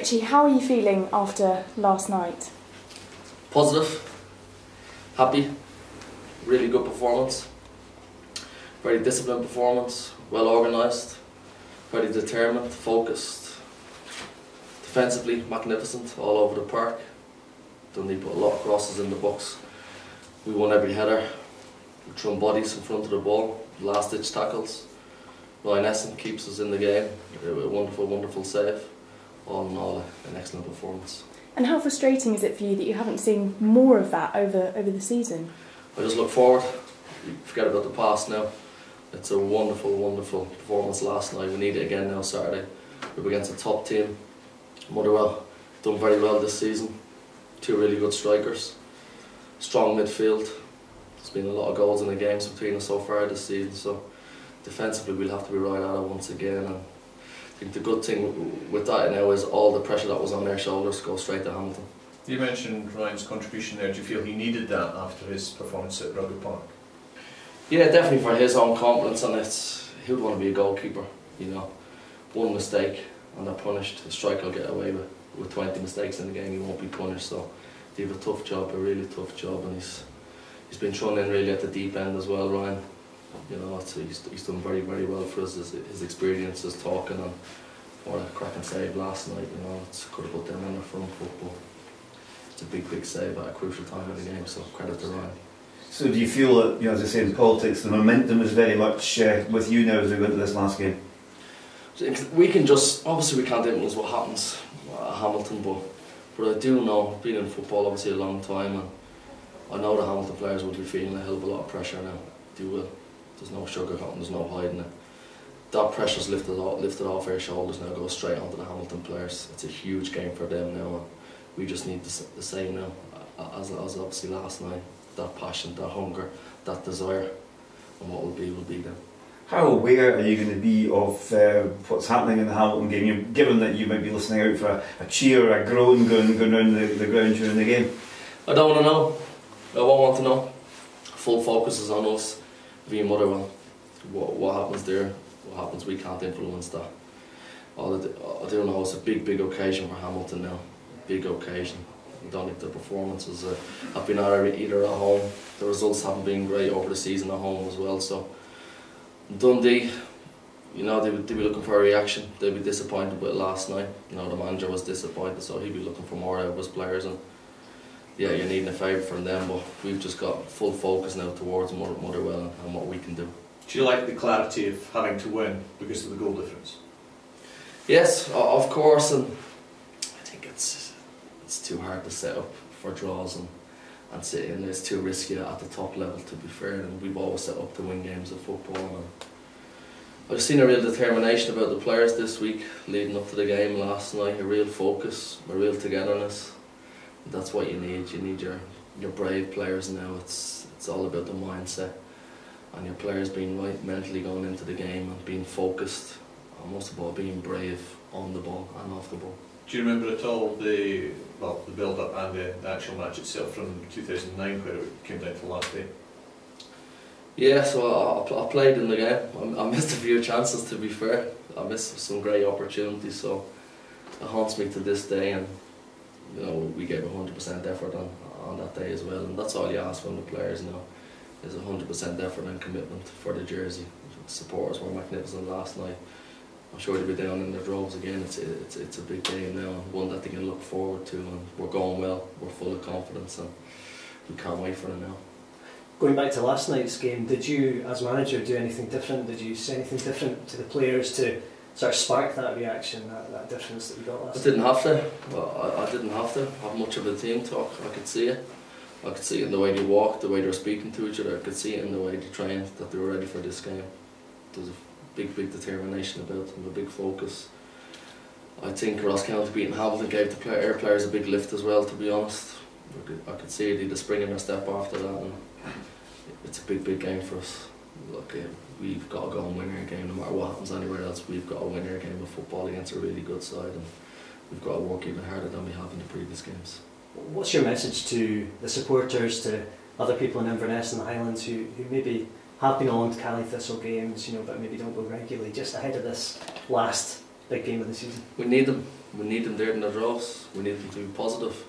Richie, how are you feeling after last night? Positive, happy, really good performance, very disciplined performance, well organised, very determined, focused, defensively magnificent all over the park. Dundee put a lot of crosses in the box. We won every header, we threw bodies in front of the ball, last ditch tackles. Ryan Essen keeps us in the game, a wonderful, wonderful save. All in all, an excellent performance. And how frustrating is it for you that you haven't seen more of that over the season? I just look forward, forget about the past now. It's a wonderful, wonderful performance last night. We need it again now Saturday. We're against a top team. Motherwell done very well this season. Two really good strikers. Strong midfield. There's been a lot of goals in the games between us so far this season, so defensively we'll have to be right at it once again. And I think the good thing with that now is all the pressure that was on their shoulders goes straight to Hamilton. You mentioned Ryan's contribution there. Do you feel he needed that after his performance at Rugby Park? Yeah, definitely for his own confidence, and he would want to be a goalkeeper. You know, one mistake and they're punished. A striker will get away with 20 mistakes in the game. He won't be punished. So they have a tough job, a really tough job, and he's been thrown in really at the deep end as well, Ryan. You know, he's done very, very well for us. His experience, his talking, and what a cracking save last night. You know, could have put them in the front foot, but it's a big, big save at a crucial time in the game. So credit to Ryan. So do you feel that, you know, as I say in politics, the momentum is very much with you now as we go into this last game? We can just, obviously we can't influence what happens at Hamilton, but I do know, being in football obviously a long time, and I know the Hamilton players will be feeling a hell of a lot of pressure now. They will. There's no sugarcoating, there's no hiding it. That pressure's lifted off our shoulders now, goes straight onto the Hamilton players. It's a huge game for them now, and we just need the same now, as obviously last night. That passion, that hunger, that desire, and what will be there. How aware are you going to be of what's happening in the Hamilton game, given that you might be listening out for a cheer or a groan going around the ground during the game? I don't want to know. I won't want to know. Full focus is on us, via Motherwell. What happens there, what happens, we can't influence that. All I do know it's a big, big occasion for Hamilton now. Big occasion. I don't think the performances have been either at home. The results haven't been great over the season at home as well. So Dundee, you know, they'd be looking for a reaction. They'd be disappointed with it last night. You know, the manager was disappointed, so he'd be looking for more out of his players. And yeah, you're needing a favour from them, but we've just got full focus now towards Motherwell and what we can do. Do you like the clarity of having to win because of the goal difference? Yes, of course, and I think it's too hard to set up for draws and sit in. It's too risky at the top level, to be fair, and we've always set up to win games of football. And I've seen a real determination about the players this week leading up to the game last night, a real focus, a real togetherness. That's what you need. You need your brave players now. It's all about the mindset, and your players being right mentally going into the game and being focused, and most of all being brave on the ball and off the ball. Do you remember at all the build-up and the actual match itself from 2009, where it came down to the last day? Yeah, so I played in the game. I missed a few chances, to be fair. I missed some great opportunities, so it haunts me to this day. And you know, we gave 100% effort on that day as well, and that's all you ask from the players now, is 100% effort and commitment for the jersey. The supporters were magnificent last night. I'm sure they'll be down in their droves again. It's a big game now, one that they can look forward to, and we're going well, we're full of confidence, and we can't wait for it now. Going back to last night's game, did you as manager do anything different? Did you say anything different to the players to sort of spark that reaction, that difference that we got last night? I didn't have to. Well, I didn't have to have much of a team talk. I could see it. I could see it in the way they walked, the way they were speaking to each other. I could see it in the way they trained, that they were ready for this game. There was a big, big determination about them, a big focus. I think Ross County beating Hamilton gave our players a big lift as well, to be honest. I could see it, they had a spring in their step after that, and it's a big, big game for us. Look, we've got to go and win our game, no matter what happens anywhere else. We've got to win our game of football against a really good side, and we've got to work even harder than we have in the previous games. What's your message to the supporters, to other people in Inverness and the Highlands who maybe have been along to Thistle games, you know, but maybe don't go regularly, just ahead of this last big game of the season? We need them. We need them there in their droves. We need them to be positive.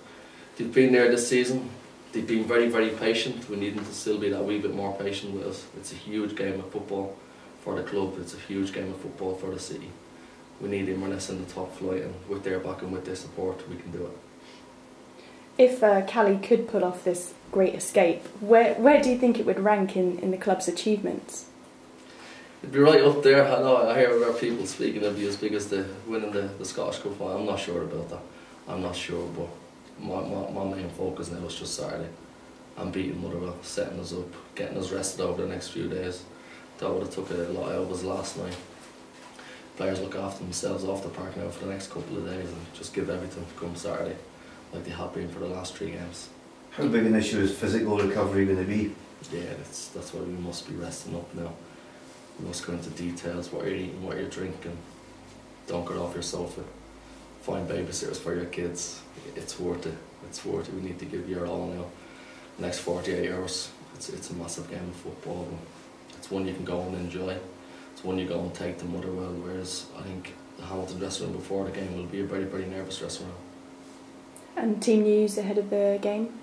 They've been there this season. They've been very, very patient. We need them to still be that wee bit more patient with us. It's a huge game of football for the club. It's a huge game of football for the city. We need Inverness in the top flight, and with their back and with their support, we can do it. If Caley could pull off this great escape, where do you think it would rank in the club's achievements? It'd be right up there. I know I hear about people speaking it'd be as big as the winning the Scottish Cup final. I'm not sure about that. I'm not sure, but my main focus now is just Saturday and beating Motherwell, setting us up, getting us rested over the next few days. That would have took a lot out of us last night. Players look after themselves off the park now for the next couple of days and just give everything to come Saturday, like they have been for the last 3 games. How big an issue is physical recovery going to be? Yeah, that's why we must be resting up now. We must go into details, what you're eating, what you're drinking. Don't get off your sofa. Find babysitters for your kids. It's worth it. It's worth it. We need to give your all now. The next 48 hours, it's a massive game of football. It's one you can go and enjoy. It's one you go and take to Motherwell, whereas I think the Hamilton dressing room before the game will be a very, very nervous dressing room. And team news ahead of the game?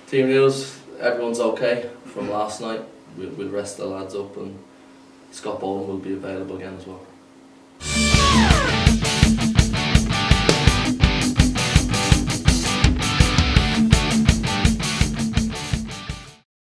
Team news, everyone's okay from last night. We'll rest the lads up, and Scott Boland will be available again as well.